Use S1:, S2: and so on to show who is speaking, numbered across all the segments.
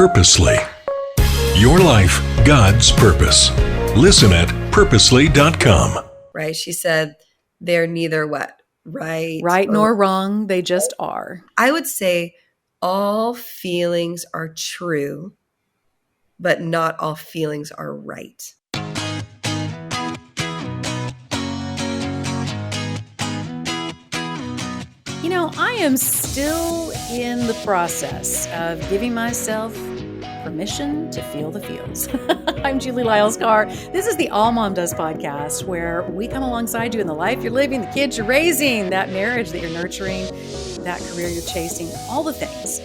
S1: Purposely. Your life, God's purpose. Listen at purposely.com.
S2: Right? She said they're neither what? Right
S3: nor wrong. They just are.
S2: I would say all feelings are true, but not all feelings are right.
S3: You know, I am still in the process of giving myself permission to feel the feels. I'm Julie Lyles Carr. This is the All Mom Does podcast, where we come alongside you in the life you're living, the kids you're raising, that marriage that you're nurturing, that career you're chasing, all the things.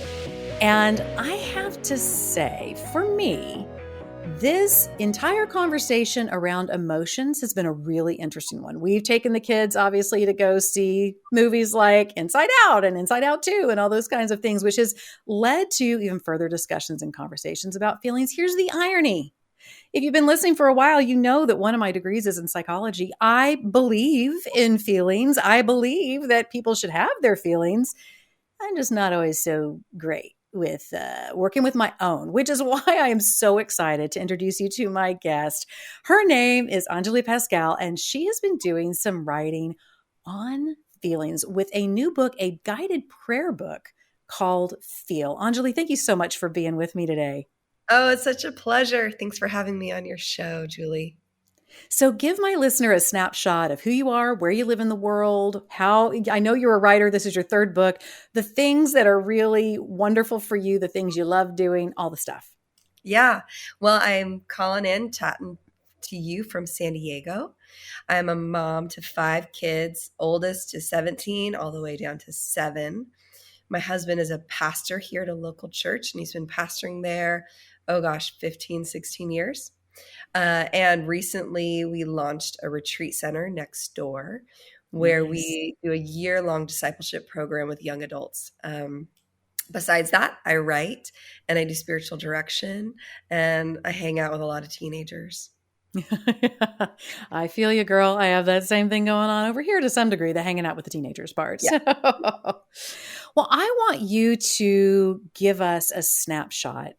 S3: And I have to say, for me, this entire conversation around emotions has been a really interesting one. We've taken the kids, obviously, to go see movies like Inside Out and Inside Out 2 and all those kinds of things, which has led to even further discussions and conversations about feelings. Here's the irony. If you've been listening for a while, you know that one of my degrees is in psychology. I believe in feelings. I believe that people should have their feelings. I'm just not always so great with working with my own, which is why I am so excited to introduce you to my guest. Her name is Anjuli Paschall, and she has been doing some writing on feelings with a new book, a guided prayer book called Feel. Anjuli, thank you so much for being with me today.
S2: Oh, it's such a pleasure. Thanks for having me on your show, Julie.
S3: So give my listener a snapshot of who you are, where you live in the world, how I know you're a writer. This is your third book, the things that are really wonderful for you, the things you love doing, all the stuff.
S2: Yeah. Well, I'm calling in, chatting to you from San Diego. I'm a mom to 5 kids, oldest is 17, all the way down to 7. My husband is a pastor here at a local church, and he's been pastoring there, 15, 16 years. And recently we launched a retreat center next door where we do a year-long discipleship program with young adults. Besides that, I write and I do spiritual direction and I hang out with a lot of teenagers.
S3: I feel you, girl. I have that same thing going on over here to some degree, the hanging out with the teenagers part.
S2: Yeah.
S3: Well, I want you to give us a snapshot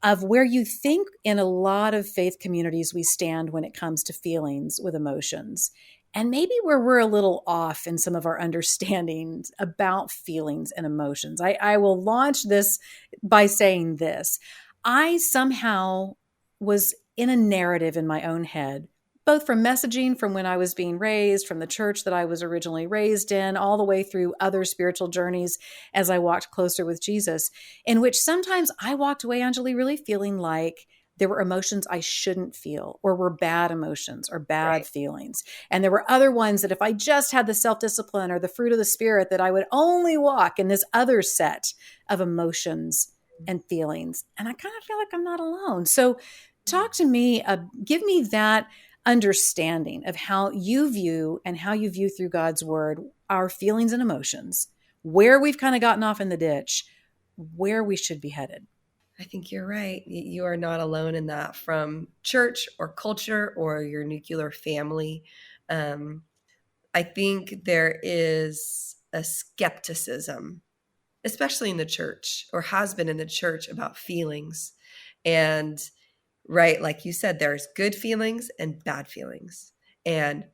S3: of where you think in a lot of faith communities we stand when it comes to feelings with emotions, and maybe where we're a little off in some of our understandings about feelings and emotions. I will launch this by saying this. I somehow was in a narrative in my own head, both from messaging from when I was being raised, from the church that I was originally raised in, all the way through other spiritual journeys as I walked closer with Jesus, in which sometimes I walked away, Anjuli, really feeling like there were emotions I shouldn't feel, or were bad emotions or bad feelings. And there were other ones that if I just had the self-discipline or the fruit of the Spirit, that I would only walk in this other set of emotions and feelings. And I kind of feel like I'm not alone. So talk to me, give me that understanding of how you view and how you view through God's word our feelings and emotions, where we've kind of gotten off in the ditch, where we should be headed.
S2: I think you're right. You are not alone in that, from church or culture or your nuclear family. I think there is a skepticism, especially in the church, or has been in the church, about feelings. And right, like you said, there's good feelings and bad feelings. And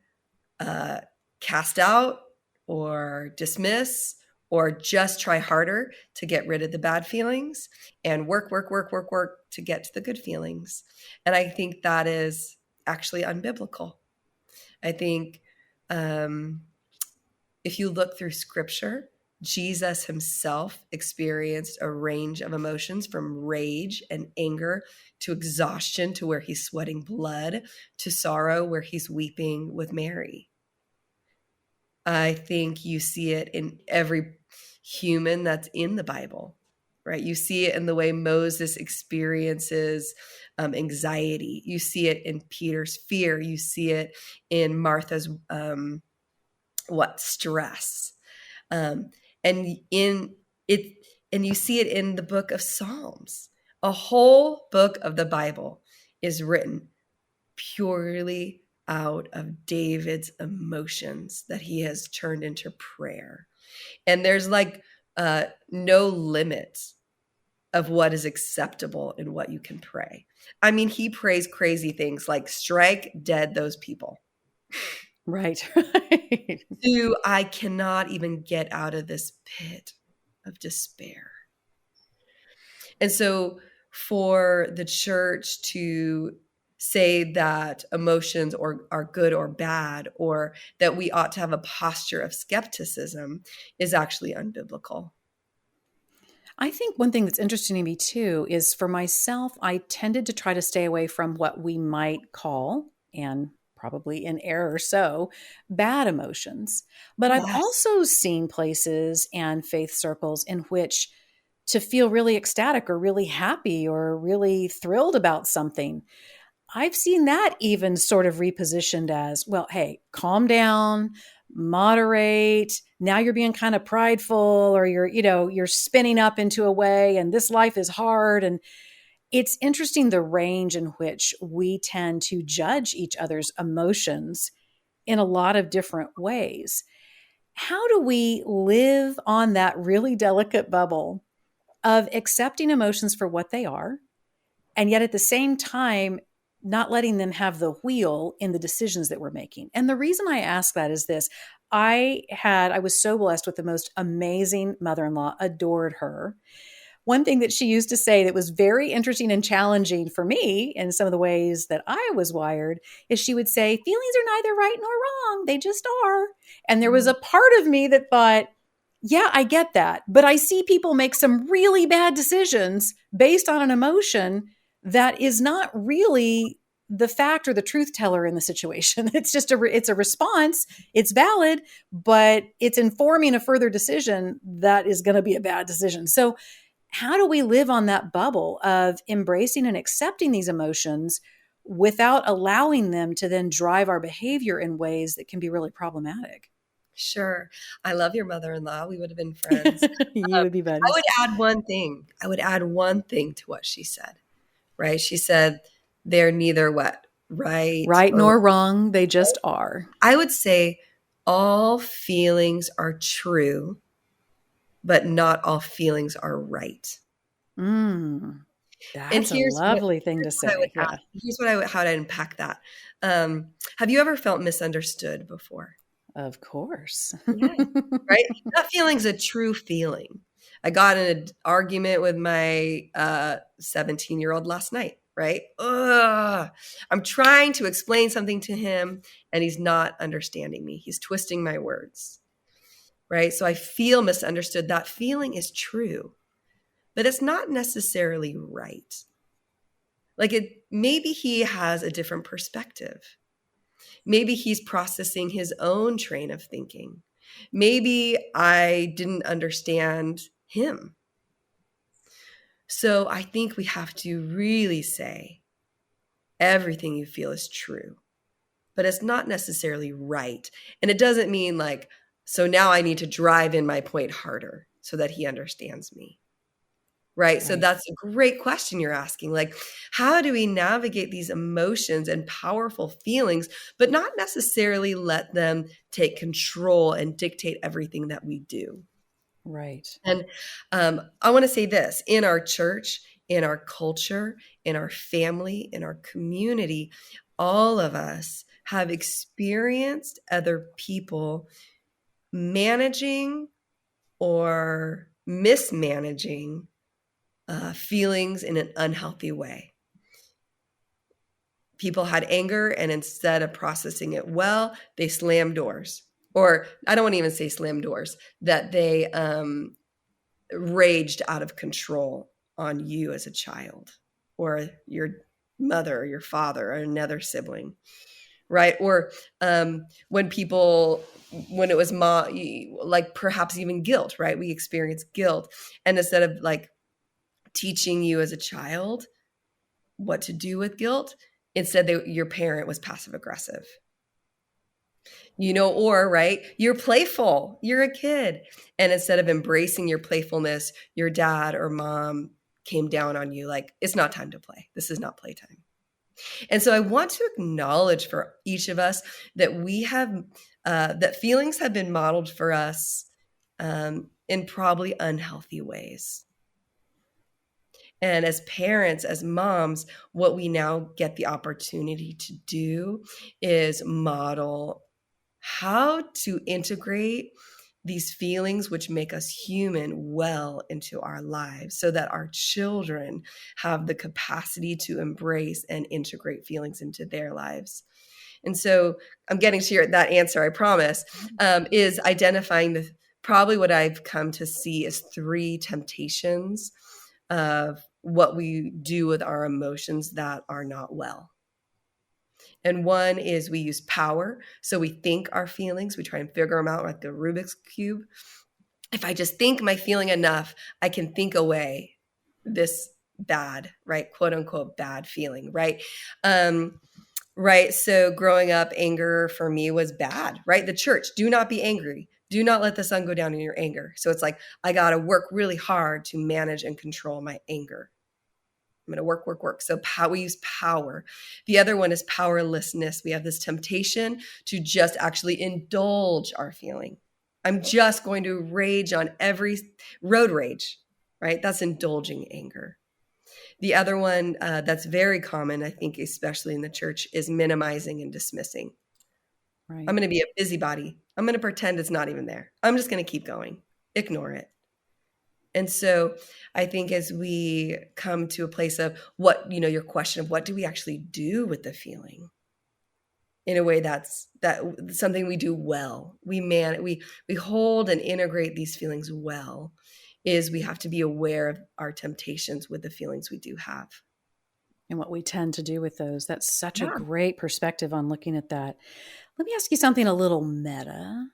S2: cast out or dismiss or just try harder to get rid of the bad feelings and work to get to the good feelings. And I think that is actually unbiblical. I think if you look through scripture, Jesus himself experienced a range of emotions, from rage and anger to exhaustion, to where he's sweating blood, to sorrow where he's weeping with Mary. I think you see it in every human that's in the Bible, right? You see it in the way Moses experiences anxiety. You see it in Peter's fear. You see it in Martha's stress. And you see it in the book of Psalms. A whole book of the Bible is written purely out of David's emotions that he has turned into prayer. And there's no limit of what is acceptable and what you can pray. I mean, he prays crazy things like strike dead those people.
S3: Right.
S2: To I cannot even get out of this pit of despair. And so for the church to say that emotions are good or bad, or that we ought to have a posture of skepticism, is actually unbiblical.
S3: I think one thing that's interesting to me too is for myself, I tended to try to stay away from what we might call, and probably in error so, bad emotions. But I've
S2: Yes.
S3: also seen places and faith circles in which to feel really ecstatic or really happy or really thrilled about something, I've seen that even sort of repositioned as, well, hey, calm down, moderate. Now you're being kind of prideful, or you're spinning up into a way, and this life is hard. And it's interesting the range in which we tend to judge each other's emotions in a lot of different ways. How do we live on that really delicate bubble of accepting emotions for what they are, and yet at the same time not letting them have the wheel in the decisions that we're making? And the reason I ask that is this: I was so blessed with the most amazing mother-in-law, adored her. One thing that she used to say that was very interesting and challenging for me in some of the ways that I was wired is she would say, feelings are neither right nor wrong, they just are. And there was a part of me that thought, yeah, I get that, but I see people make some really bad decisions based on an emotion that is not really the fact or the truth teller in the situation. It's just it's a response. It's valid, but it's informing a further decision that is going to be a bad decision. So how do we live on that bubble of embracing and accepting these emotions without allowing them to then drive our behavior in ways that can be really problematic?
S2: Sure. I love your mother-in-law. We would have been friends.
S3: You would be
S2: I
S3: buddies.
S2: would add one thing. I would add one thing to what she said, right? She said, they're neither what? Right
S3: Right
S2: or
S3: nor wrong, they just are.
S2: I would say all feelings are true, but not all feelings are right.
S3: Mm,
S2: And
S3: that's a lovely thing to
S2: what I would
S3: say.
S2: ask.
S3: Yeah,
S2: Here's what I would, how to unpack that. Have you ever felt misunderstood before?
S3: of course.
S2: Yeah. Right? That feeling's a true feeling. I got in an argument with my 17-year-old last night, right? Ugh. I'm trying to explain something to him and he's not understanding me. He's twisting my words, right? So I feel misunderstood. That feeling is true, but it's not necessarily right. Maybe he has a different perspective. Maybe he's processing his own train of thinking. Maybe I didn't understand him. So I think we have to really say everything you feel is true, but it's not necessarily right. And it doesn't mean so now I need to drive in my point harder so that he understands me. Right. So
S3: Right.
S2: that's a great question you're asking. How do we navigate these emotions and powerful feelings, but not necessarily let them take control and dictate everything that we do?
S3: Right.
S2: And I want to say this: in our church, in our culture, in our family, in our community, all of us have experienced other people managing or mismanaging feelings in an unhealthy way. People had anger, and instead of processing it well, they slammed doors. Or I don't want to even say slam doors, that they raged out of control on you as a child, or your mother, or your father, or another sibling, right? Or when it was perhaps even guilt, right? We experience guilt, and instead of teaching you as a child what to do with guilt, instead your parent was passive aggressive. Or right, you're playful, you're a kid, and instead of embracing your playfulness, your dad or mom came down on you it's not time to play. This is not playtime. And so I want to acknowledge for each of us that we have that feelings have been modeled for us in probably unhealthy ways. And as parents, as moms, what we now get the opportunity to do is model how to integrate these feelings which make us human well into our lives so that our children have the capacity to embrace and integrate feelings into their lives. And so I'm getting to that answer, I promise, is identifying probably what I've come to see as 3 temptations of what we do with our emotions that are not well. And one is we use power. So we think our feelings, we try and figure them out like the Rubik's Cube. If I just think my feeling enough, I can think away this bad, right? Quote unquote, bad feeling, right? Right. So growing up, anger for me was bad, right? The church, do not be angry. Do not let the sun go down in your anger. So it's like, I got to work really hard to manage and control my anger. I'm going to work. So we use power. The other one is powerlessness. We have this temptation to just actually indulge our feeling. I'm just going to rage on every road rage, right? That's indulging anger. The other one that's very common, I think, especially in the church, is minimizing and dismissing. Right. I'm going to be a busybody. I'm going to pretend it's not even there. I'm just going to keep going. Ignore it. And so I think as we come to a place of your question of what do we actually do with the feeling in a way that's something we do well. We hold and integrate these feelings well. Is we have to be aware of our temptations with the feelings we do have.
S3: And what we tend to do with those. That's such a great perspective on looking at that. Let me ask you something a little meta.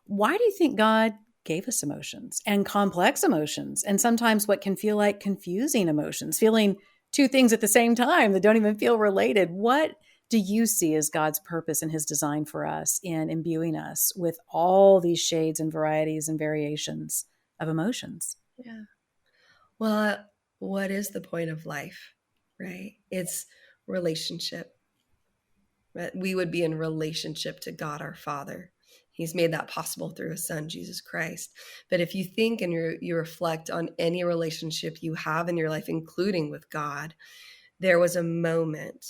S3: Why do you think God gave us emotions and complex emotions and sometimes what can feel like confusing emotions, feeling 2 things at the same time that don't even feel related? What do you see as God's purpose and his design for us in imbuing us with all these shades and varieties and variations of emotions?
S2: Yeah. Well, what is the point of life, right? It's relationship. Right? We would be in relationship to God, our Father. He's made that possible through his son, Jesus Christ. But if you think and you reflect on any relationship you have in your life, including with God, there was a moment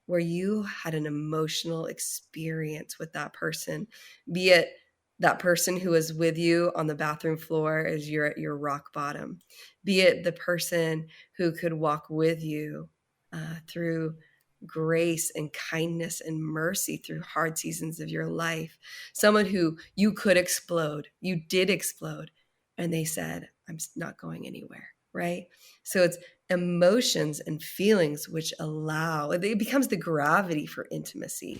S2: where you had an emotional experience with that person, be it that person who is with you on the bathroom floor as you're at your rock bottom, be it the person who could walk with you through grace and kindness and mercy through hard seasons of your life, someone who you could explode, you did explode, and they said, I'm not going anywhere, right? So it's emotions and feelings which it becomes the gravity for intimacy.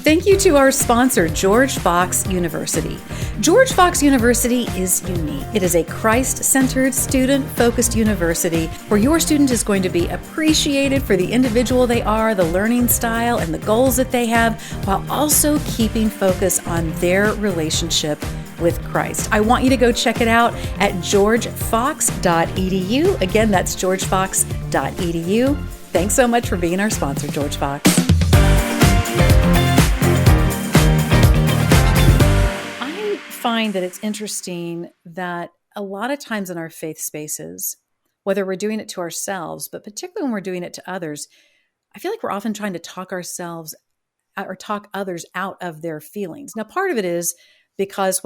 S3: Thank you to our sponsor, George Fox University. George Fox University is unique. It is a Christ-centered, student-focused university where your student is going to be appreciated for the individual they are, the learning style, and the goals that they have, while also keeping focus on their relationship with Christ. I want you to go check it out at georgefox.edu. Again, that's georgefox.edu. Thanks so much for being our sponsor, George Fox. Find that it's interesting that a lot of times in our faith spaces, whether we're doing it to ourselves, but particularly when we're doing it to others, I feel like we're often trying to talk ourselves or talk others out of their feelings. Now, part of it is because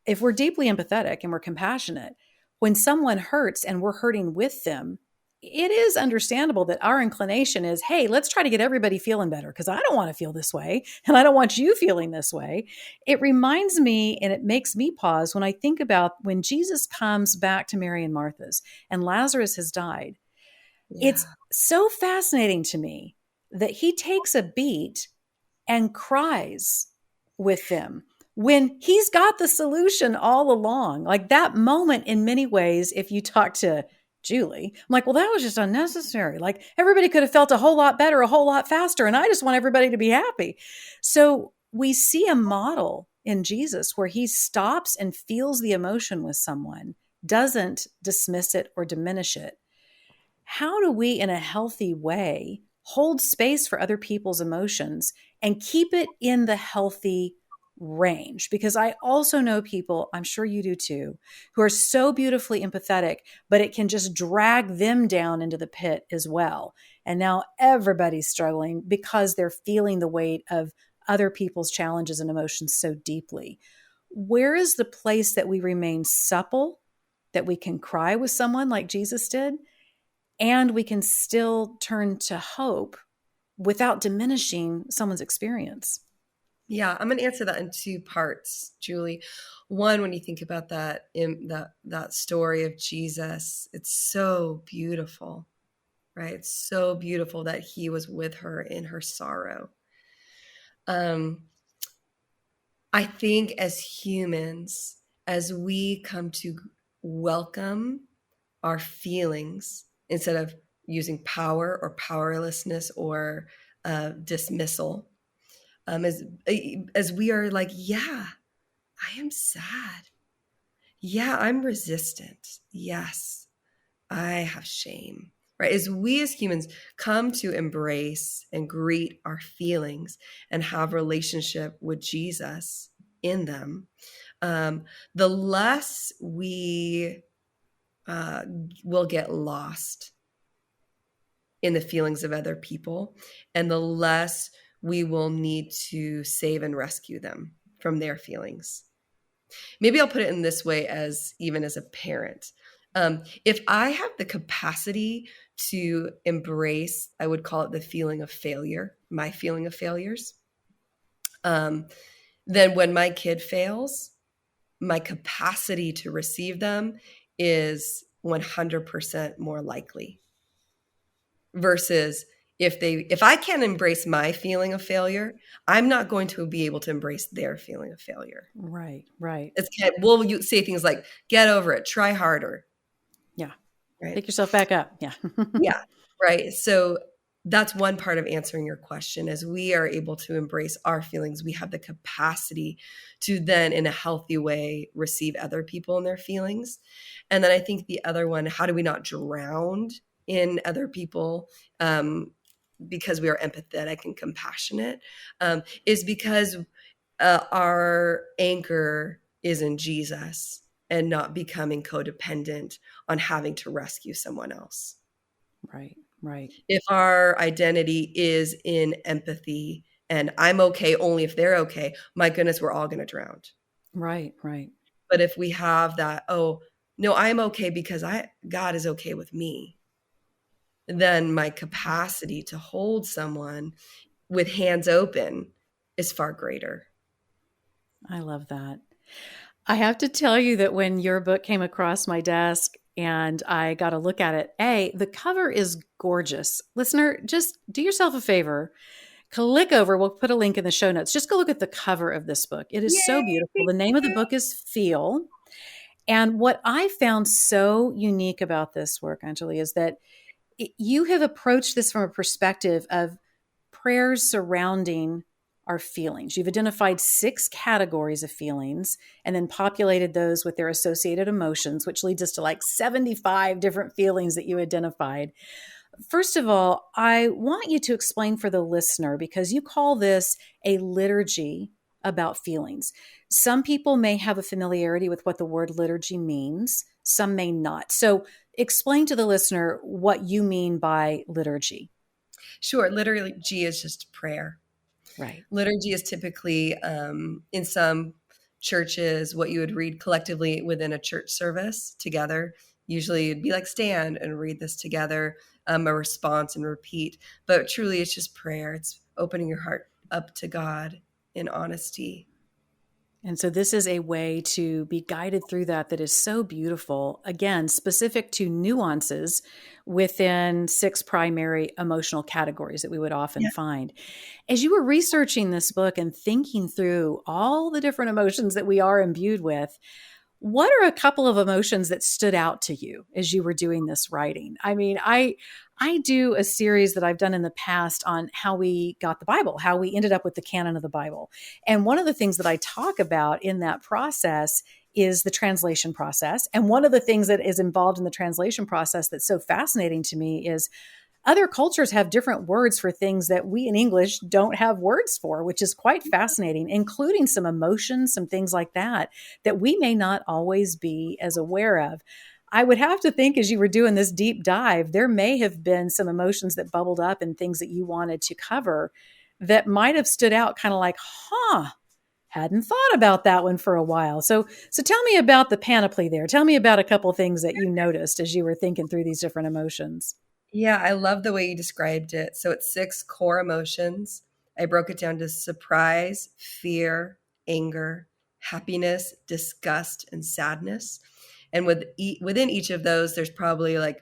S3: if we're deeply empathetic and we're compassionate, when someone hurts and we're hurting with them, it is understandable that our inclination is, hey, let's try to get everybody feeling better because I don't want to feel this way and I don't want you feeling this way. It reminds me and it makes me pause when I think about when Jesus comes back to Mary and Martha's and Lazarus has died. Yeah. It's so fascinating to me that he takes a beat and cries with them when he's got the solution all along. Like that moment in many ways, if you talk to Julie, I'm like, well, that was just unnecessary. Like everybody could have felt a whole lot better, a whole lot faster. And I just want everybody to be happy. So we see a model in Jesus where he stops and feels the emotion with someone, doesn't dismiss it or diminish it. How do we, in a healthy way, hold space for other people's emotions and keep it in the healthy range, because I also know people, I'm sure you do too, who are so beautifully empathetic, but it can just drag them down into the pit as well. And now everybody's struggling because they're feeling the weight of other people's challenges and emotions so deeply. Where is the place that we remain supple, that we can cry with someone like Jesus did, and we can still turn to hope without diminishing someone's experience?
S2: Yeah, I'm going to answer that in two parts, Julie. One, when you think about that story of Jesus, it's so beautiful, right? It's so beautiful that he was with her in her sorrow. I think as humans, as we come to welcome our feelings instead of using power or powerlessness or dismissal, as we are like, yeah, I am sad. Yeah, I'm resistant. Yes, I have shame. Right? As we as humans come to embrace and greet our feelings and have relationship with Jesus in them, the less we will get lost in the feelings of other people, and the less we will need to save and rescue them from their feelings. Maybe I'll put it in this way, as even as a parent. If I have the capacity to embrace, I would call it the feeling of failure, my feeling of failures, then when my kid fails, my capacity to receive them is 100% more likely. Versus if I can't embrace my feeling of failure, I'm not going to be able to embrace their feeling of failure.
S3: Right, right.
S2: It's kind of, well, you say things like, get over it, try harder.
S3: Yeah.
S2: Right.
S3: Pick yourself back up. Yeah.
S2: Yeah. Right. So that's one part of answering your question. As we are able to embrace our feelings, we have the capacity to then, in a healthy way, receive other people and their feelings. And then I think the other one, how do we not drown in other people because we are empathetic and compassionate, is because our anchor is in Jesus and not becoming codependent on having to rescue someone else.
S3: Right, right.
S2: If our identity is in empathy and I'm okay only if they're okay, my goodness, we're all going to drown.
S3: Right, right.
S2: But if we have that, oh, no, I'm okay because God is okay with me, then my capacity to hold someone with hands open is far greater.
S3: I love that. I have to tell you that when your book came across my desk and I got a look at it, the cover is gorgeous. Listener, just do yourself a favor. Click over. We'll put a link in the show notes. Just go look at the cover of this book. It is
S2: Yay,
S3: so beautiful. The name of the book is Feel. And what I found so unique about this work, Anjuli, is that you have approached this from a perspective of prayers surrounding our feelings. You've identified 6 categories of feelings and then populated those with their associated emotions, which leads us to like 75 different feelings that you identified. First of all, I want you to explain for the listener, because you call this a liturgy about feelings. Some people may have a familiarity with what the word liturgy means. Some may not. So explain to the listener what you mean by liturgy.
S2: Sure. Liturgy is just prayer.
S3: Right.
S2: Liturgy is typically, in some churches, what you would read collectively within a church service together. Usually it'd be like stand and read this together, a response and repeat. But truly, it's just prayer. It's opening your heart up to God in honesty.
S3: And so this is a way to be guided through that is so beautiful. Again, specific to nuances within 6 primary emotional categories that we would often find. As you were researching this book and thinking through all the different emotions that we are imbued with, what are a couple of emotions that stood out to you as you were doing this writing? I mean, I do a series that I've done in the past on how we got the Bible, how we ended up with the canon of the Bible. And one of the things that I talk about in that process is the translation process. And one of the things that is involved in the translation process that's so fascinating to me is other cultures have different words for things that we in English don't have words for, which is quite fascinating, including some emotions, some things like that, that we may not always be as aware of. I would have to think as you were doing this deep dive, there may have been some emotions that bubbled up and things that you wanted to cover that might have stood out kind of like, hadn't thought about that one for a while. So tell me about the panoply there. Tell me about a couple things that you noticed as you were thinking through these different emotions.
S2: Yeah, I love the way you described it. So it's 6 core emotions. I broke it down to surprise, fear, anger, happiness, disgust, and sadness. And within each of those, there's probably like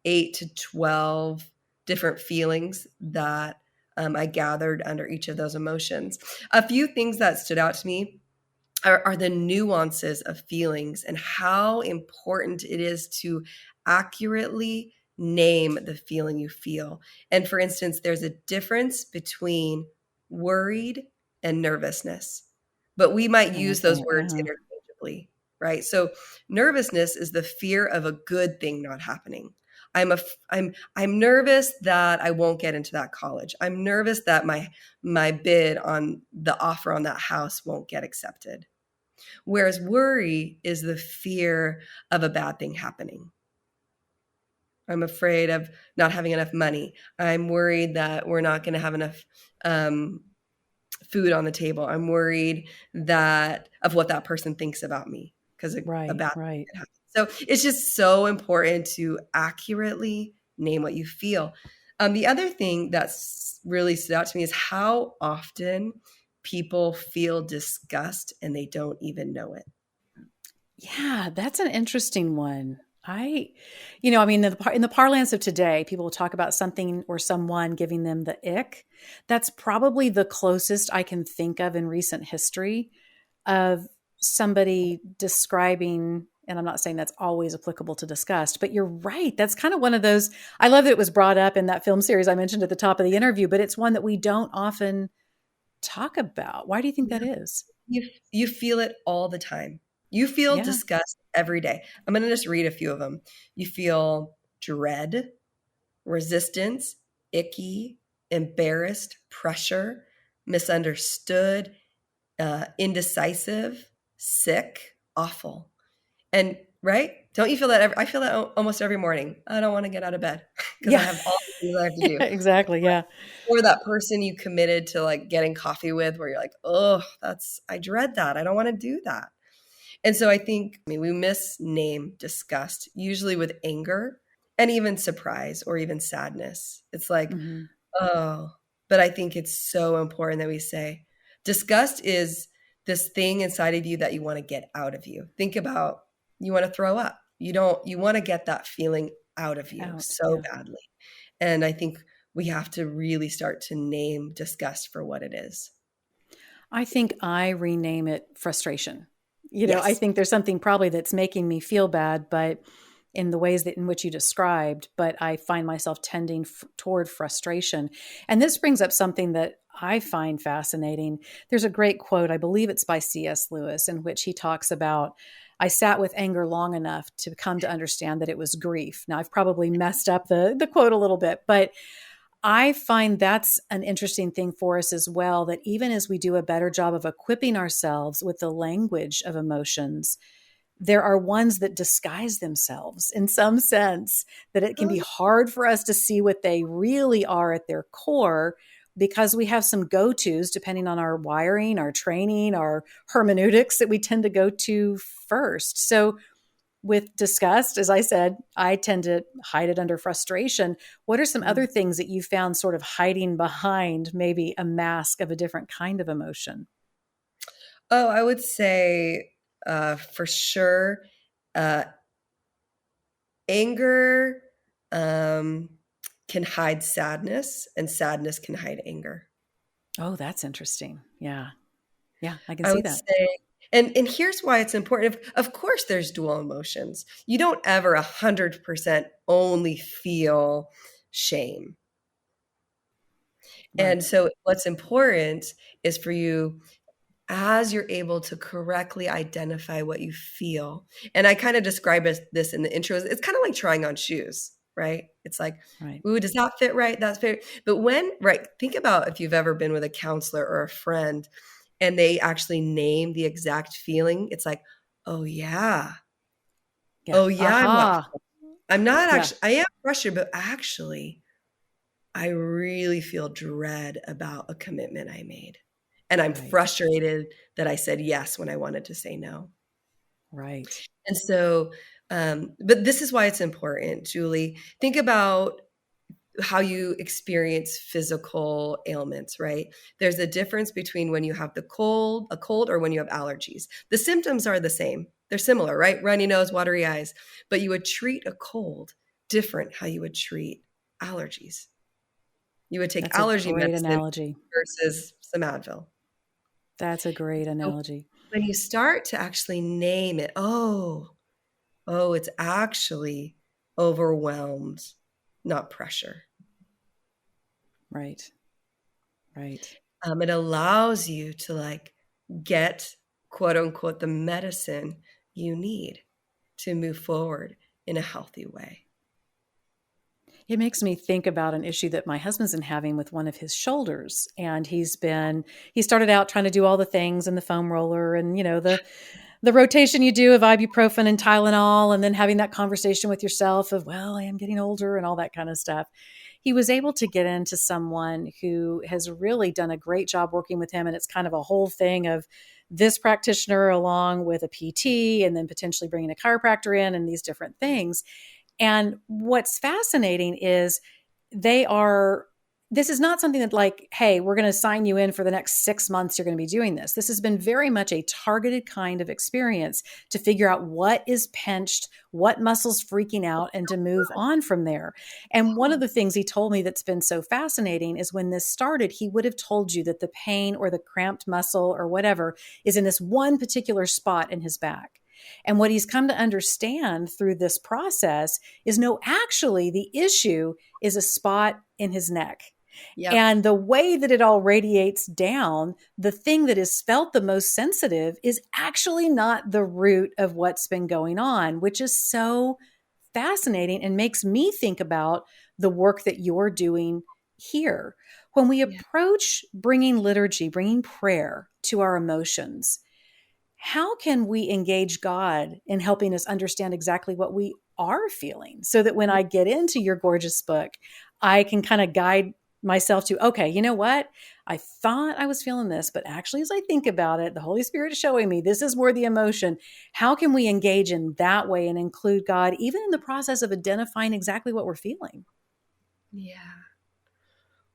S2: 8 to 12 different feelings that I gathered under each of those emotions. A few things that stood out to me are the nuances of feelings and how important it is to accurately name the feeling you feel. And for instance, there's a difference between worried and nervousness, but we might use those words interchangeably, right? So nervousness is the fear of a good thing not happening. I'm nervous that I won't get into that college. I'm nervous that my bid on the offer on that house won't get accepted. Whereas worry is the fear of a bad thing happening. I'm afraid of not having enough money. I'm worried that we're not going to have enough food on the table. I'm worried of what that person thinks about me because a bad thing could happen. So it's just so important to accurately name what you feel. The other thing that's really stood out to me is how often people feel disgust and they don't even know it.
S3: Yeah, that's an interesting one. In the parlance of today, people will talk about something or someone giving them the ick. That's probably the closest I can think of in recent history of somebody describing, and I'm not saying that's always applicable to disgust, but you're right. That's kind of one of those, I love that it was brought up in that film series I mentioned at the top of the interview, but it's one that we don't often talk about. Why do you think that is?
S2: You feel it all the time. You feel disgust every day. I'm going to just read a few of them. You feel dread, resistance, icky, embarrassed, pressure, misunderstood, indecisive, sick, awful. And right? Don't you feel that? I feel that almost every morning. I don't want to get out of bed because I have all the things I have to do.
S3: Exactly. Yeah.
S2: Or that person you committed to like getting coffee with where you're like, oh, I dread that. I don't want to do that. And so I think we misname disgust, usually with anger and even surprise or even sadness. It's like, oh, but I think it's so important that we say disgust is this thing inside of you that you want to get out of you. Think about, you want to throw up. You want to get that feeling out of you badly. And I think we have to really start to name disgust for what it is.
S3: I think I rename it frustration. I think there's something probably that's making me feel bad, but in the ways in which you described, but I find myself tending toward frustration. And this brings up something that I find fascinating. There's a great quote, I believe it's by C.S. Lewis, in which he talks about, I sat with anger long enough to come to understand that it was grief. Now, I've probably messed up the quote a little bit, but I find that's an interesting thing for us as well, that even as we do a better job of equipping ourselves with the language of emotions, there are ones that disguise themselves in some sense, that it can be hard for us to see what they really are at their core because we have some go-tos depending on our wiring, our training, our hermeneutics that we tend to go to first. So with disgust, as I said, I tend to hide it under frustration. What are some other things that you found sort of hiding behind maybe a mask of a different kind of emotion?
S2: Oh, I would say for sure, anger can hide sadness and sadness can hide anger.
S3: Oh, that's interesting. Yeah. Yeah, I can
S2: I
S3: see
S2: would
S3: that.
S2: say, and here's why it's important. Of course, there's dual emotions. You don't ever 100% only feel shame.
S3: Right.
S2: And so what's important is for you, as you're able to correctly identify what you feel, and I kind of describe this in the intros, it's kind of like trying on shoes. right? It's like,
S3: Right.
S2: ooh, does that fit right? That's fair. But think about if you've ever been with a counselor or a friend and they actually name the exact feeling. It's like, oh yeah.
S3: Yeah.
S2: Oh yeah,
S3: Aha.
S2: I'm not
S3: Yeah.
S2: actually, I am frustrated, but actually I really feel dread about a commitment I made. And I'm
S3: Right.
S2: frustrated that I said yes when I wanted to say no.
S3: Right.
S2: And so, but this is why it's important, Julie. Think about how you experience physical ailments, right? There's a difference between when you have a cold, or when you have allergies. The symptoms are the same. They're similar, right? Runny nose, watery eyes, but you would treat a cold different how you would treat allergies. You would take
S3: That's a
S2: allergy
S3: great
S2: medicine
S3: analogy.
S2: versus some Advil.
S3: That's a great
S2: So
S3: analogy.
S2: when you start to actually name it, it's actually overwhelmed, not pressure.
S3: Right. Right.
S2: It allows you to like get quote unquote the medicine you need to move forward in a healthy way.
S3: It makes me think about an issue that my husband's been having with one of his shoulders. And he started out trying to do all the things and the foam roller and, the rotation you do of ibuprofen and Tylenol, and then having that conversation with yourself of, well, I am getting older and all that kind of stuff. He was able to get into someone who has really done a great job working with him. And it's kind of a whole thing of this practitioner along with a PT and then potentially bringing a chiropractor in and these different things. And what's fascinating is this is not something that like, hey, we're going to sign you in for the next 6 months. You're going to be doing this. This has been very much a targeted kind of experience to figure out what is pinched, what muscle's freaking out, and to move on from there. And one of the things he told me that's been so fascinating is when this started, he would have told you that the pain or the cramped muscle or whatever is in this one particular spot in his back. And what he's come to understand through this process is no, actually, the issue is a spot in his neck.
S2: Yep.
S3: And the way that it all radiates down, the thing that is felt the most sensitive is actually not the root of what's been going on, which is so fascinating and makes me think about the work that you're doing here. When we approach bringing liturgy, bringing prayer to our emotions, how can we engage God in helping us understand exactly what we are feeling so that when I get into your gorgeous book, I can kind of guide myself to, okay, you know what? I thought I was feeling this, but actually, as I think about it, the Holy Spirit is showing me this is more the emotion. How can we engage in that way and include God, even in the process of identifying exactly what we're feeling?
S2: Yeah.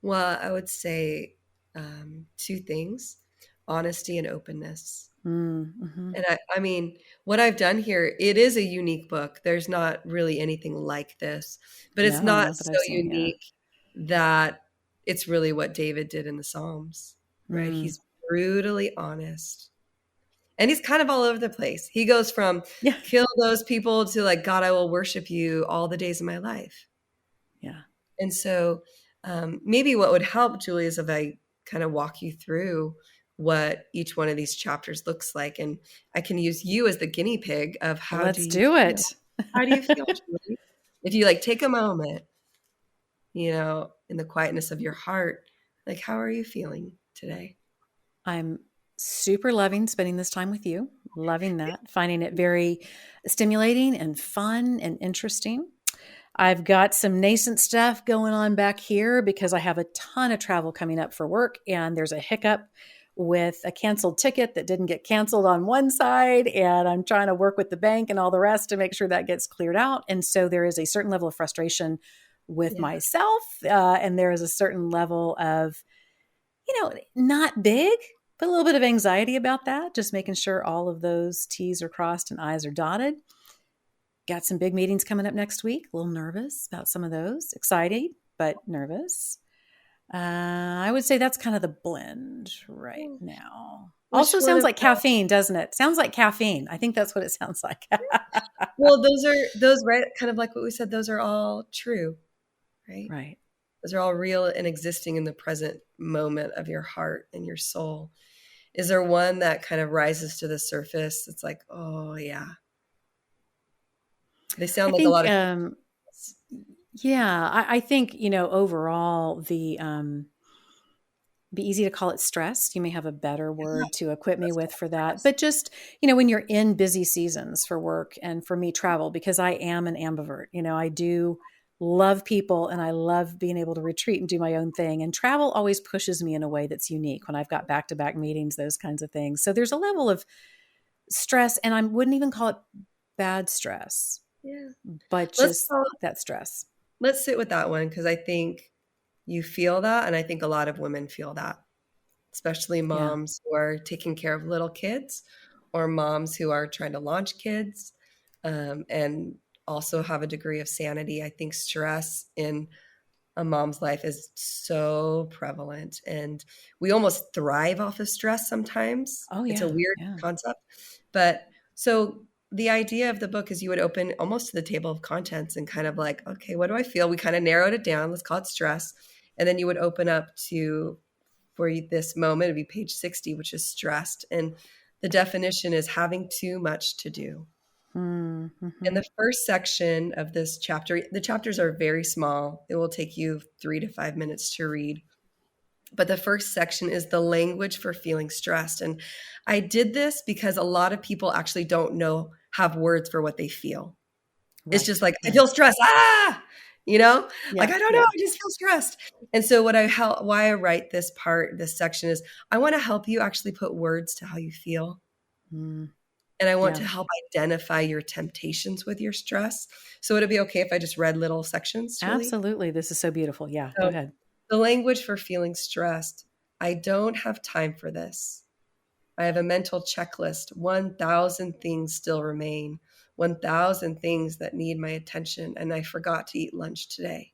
S2: Well, I would say two things: honesty and openness.
S3: Mm-hmm.
S2: And I mean, what I've done here, it is a unique book. There's not really anything like this, but it's
S3: No,
S2: not
S3: not that
S2: so
S3: I've seen.
S2: unique that it's really what David did in the Psalms, right?
S3: Yeah.
S2: He's brutally honest. And he's kind of all over the place. He goes from
S3: Yeah.
S2: kill those people to like, God, I will worship you all the days of my life.
S3: Yeah.
S2: And so maybe what would help, Julie, is if I kind of walk you through what each one of these chapters looks like. And I can use you as the guinea pig of how
S3: Let's
S2: do you
S3: do
S2: feel?
S3: it.
S2: How do you feel, Julie? If you like take a moment, in the quietness of your heart, like, how are you feeling today?
S3: I'm super loving spending this time with you, loving that, finding it very stimulating and fun and interesting. I've got some nascent stuff going on back here because I have a ton of travel coming up for work, and there's a hiccup with a canceled ticket that didn't get canceled on one side, and I'm trying to work with the bank and all the rest to make sure that gets cleared out. And so there is a certain level of frustration with myself, and there is a certain level of, not big, but a little bit of anxiety about that, just making sure all of those T's are crossed and I's are dotted. Got some big meetings coming up next week. A little nervous about some of those. Excited, but nervous. I would say that's kind of the blend right now. Also sounds like caffeine, doesn't it? Sounds like caffeine. I think that's what it sounds like.
S2: Well, those right, kind of like what we said, those are all true, right?
S3: Right.
S2: Those are all real and existing in the present moment of your heart and your soul. Is there one that kind of rises to the surface? It's like, oh yeah. They sound like a lot of
S3: Yeah, I think, overall, be easy to call it stress. You may have a better word to equip me
S2: Let's
S3: with
S2: call
S3: for
S2: it
S3: that.
S2: stress.
S3: But just, when you're in busy seasons for work and for me, travel, because I am an ambivert, I do love people and I love being able to retreat and do my own thing. And travel always pushes me in a way that's unique when I've got back-to-back meetings, those kinds of things. So there's a level of stress, and I wouldn't even call it bad stress,
S2: Yeah.
S3: but
S2: Let's
S3: just
S2: call
S3: that stress.
S2: let's sit with that one because I think you feel that, and I think a lot of women feel that, especially
S3: Yeah.
S2: moms who are taking care of little kids or moms who are trying to launch kids, and also have a degree of sanity. I think stress in a mom's life is so prevalent, and we almost thrive off of stress sometimes.
S3: Oh,
S2: It's a
S3: yeah.
S2: weird
S3: Yeah.
S2: concept. But so the idea of the book is you would open almost to the table of contents and kind of like, okay, what do I feel? We kind of narrowed it down. Let's call it stress. And then you would open up to, for this moment, it'd be page 60, which is stressed. And the definition is having too much to do. In
S3: Mm-hmm.
S2: the first section of this chapter, the chapters are very small. It will take you 3 to 5 minutes to read. But the first section is the language for feeling stressed. And I did this because a lot of people actually don't have words for what they feel. It's just
S3: Right.
S2: like, I
S3: Right.
S2: feel stressed. Like,
S3: Yeah.
S2: I don't know.
S3: Yeah.
S2: I just feel stressed. And so why I write this section is I want to help you actually put words to how you feel.
S3: Mm,
S2: And I want
S3: yeah.
S2: to help identify your temptations with your stress. So would it be okay if I just read little sections, Julie?
S3: Absolutely. This is so beautiful. Yeah. Go
S2: So
S3: ahead.
S2: the language for feeling stressed. I don't have time for this. I have a mental checklist. 1,000 things still remain. 1,000 things that need my attention. And I forgot to eat lunch today.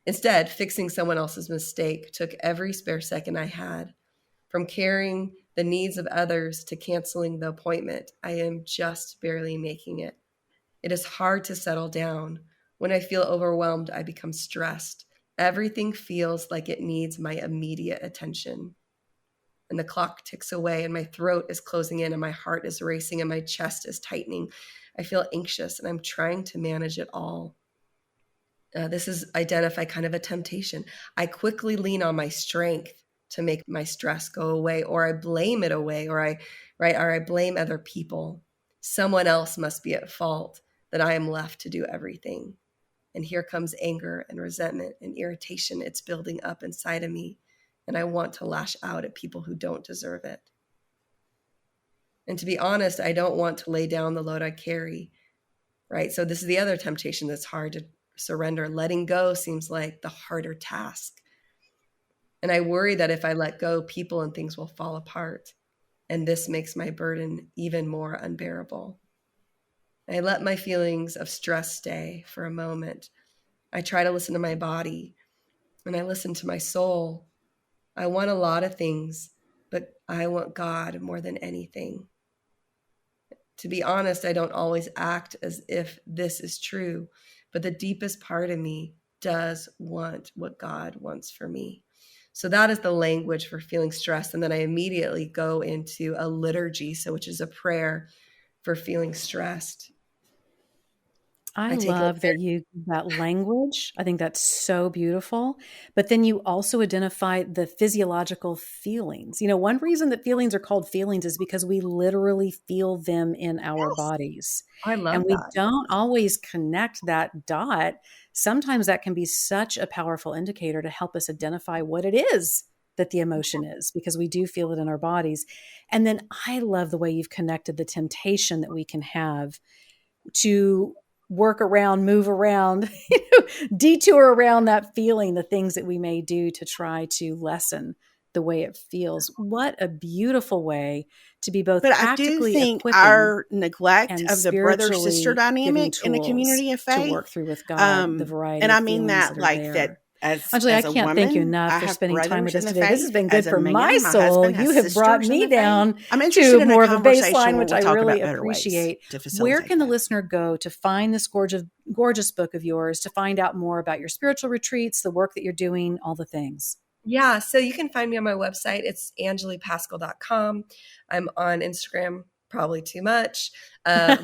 S2: Instead, fixing someone else's mistake took every spare second I had. From caring the needs of others to canceling the appointment, I am just barely making it. It is hard to settle down. When I feel overwhelmed, I become stressed. Everything feels like it needs my immediate attention. And the clock ticks away, and my throat is closing in, and my heart is racing, and my chest is tightening. I feel anxious, and I'm trying to manage it all. This is identify kind of a temptation. I quickly lean on my strength to make my stress go away, or I blame it away, or I blame other people. Someone else must be at fault that I am left to do everything. And here comes anger and resentment and irritation. It's building up inside of me, and I want to lash out at people who don't deserve it. And to be honest, I don't want to lay down the load I carry, right? So this is the other temptation that's hard to surrender. Letting go seems like the harder task. And I worry that if I let go, people and things will fall apart. And this makes my burden even more unbearable. I let my feelings of stress stay for a moment. I try to listen to my body, and I listen to my soul. I want a lot of things, but I want God more than anything. To be honest, I don't always act as if this is true, but the deepest part of me does want what God wants for me. So that is the language for feeling stressed. And then I immediately go into a liturgy, which is a prayer for feeling stressed.
S3: I
S2: I take a
S3: love that language. I think that's so beautiful. But then you also identify the physiological feelings. One reason that feelings are called feelings is because we literally feel them in our
S2: yes,
S3: bodies.
S2: I
S3: And
S2: love
S3: we
S2: that.
S3: don't always connect that dot. Sometimes that can be such a powerful indicator to help us identify what it is that the emotion is, because we do feel it in our bodies. And then I love the way you've connected the temptation that we can have to work around, move around, detour around that feeling, the things that we may do to try to lessen the way it feels. What a beautiful way to be both
S4: But I do
S3: practically
S4: think
S3: equipping
S4: our neglect
S3: and
S4: of the brother-sister
S3: spiritually giving
S4: dynamic in the
S3: tools
S4: community of
S3: to
S4: faith,
S3: work through with God the variety
S4: and
S3: of
S4: I mean
S3: feelings
S4: that
S3: that are
S4: like that
S3: there.
S4: as
S3: Anjuli, I
S4: a
S3: can't thank you
S4: woman,
S3: enough
S4: I
S3: for
S4: have
S3: spending time
S4: brothers
S3: with
S4: in
S3: us
S4: the
S3: today. This has
S4: faith.
S3: been good
S4: As a
S3: for my
S4: man, my
S3: soul.
S4: husband has
S3: You have brought
S4: sisters in
S3: me
S4: the faith.
S3: down
S4: I'm interested
S3: to
S4: in a
S3: more of a
S4: conversation
S3: baseline,
S4: where
S3: which
S4: we'll
S3: I
S4: talk
S3: really
S4: about better ways
S3: appreciate.
S4: to
S3: Where
S4: facilitate
S3: can the
S4: that.
S3: listener go to find this gorgeous book of yours, to find out more about your spiritual retreats, the work that you're doing, all the things?
S2: Yeah, so you can find me on my website. It's anjulipaschall.com. I'm on Instagram, probably too much. Love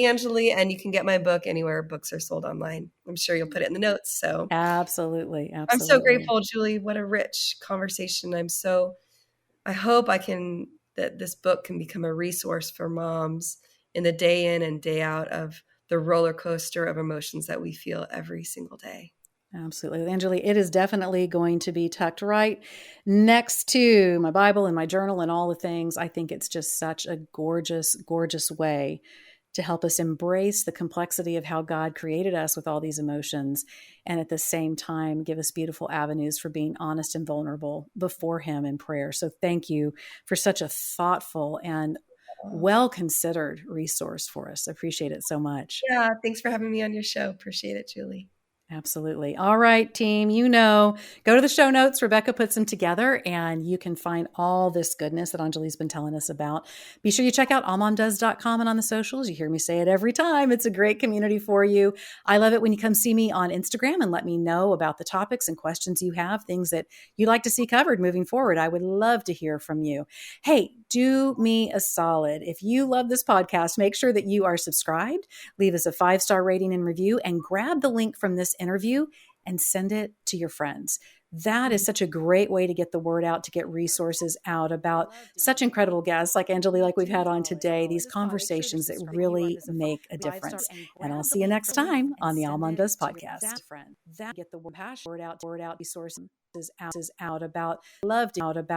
S2: Anjuli, and you can get my book anywhere books are sold online. I'm I'm sure you'll put it in the notes. So
S3: Absolutely.
S2: I'm so
S3: Absolutely.
S2: grateful, Julie. What a rich conversation. I hope that this book can become a resource for moms in the day in and day out of the roller coaster of emotions that we feel every single day.
S3: Absolutely. Anjuli, it is definitely going to be tucked right next to my Bible and my journal and all the things. I think it's just such a gorgeous, gorgeous way to help us embrace the complexity of how God created us with all these emotions, and at the same time give us beautiful avenues for being honest and vulnerable before Him in prayer. So thank you for such a thoughtful and well-considered resource for us. I appreciate it so much.
S2: Yeah, thanks for having me on your show. Appreciate it, Julie.
S3: Absolutely. All right, team, go to the show notes. Rebecca puts them together and you can find all this goodness that Anjali's been telling us about. Be sure you check out allmomdoes.com and on the socials. You hear me say it every time. It's a great community for you. I love it when you come see me on Instagram and let me know about the topics and questions you have, things that you'd like to see covered moving forward. I would love to hear from you. Hey, do me a solid. If you love this podcast, make sure that you are subscribed, leave us a 5-star rating and review, and grab the link from this interview and send it to your friends. That is such a great way to get the word out, to get resources out about such incredible guests like Anjuli, like we've had on today, these conversations that really make a difference. And I'll see you next time on the AllMomDoes podcast. Get the word out, resources out about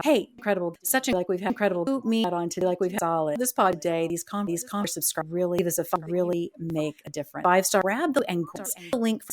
S3: hey, incredible, such a like we've had incredible me out on today, like we've had solid this pod day, these subscribe really leave us a really make a difference. 5-star, grab the link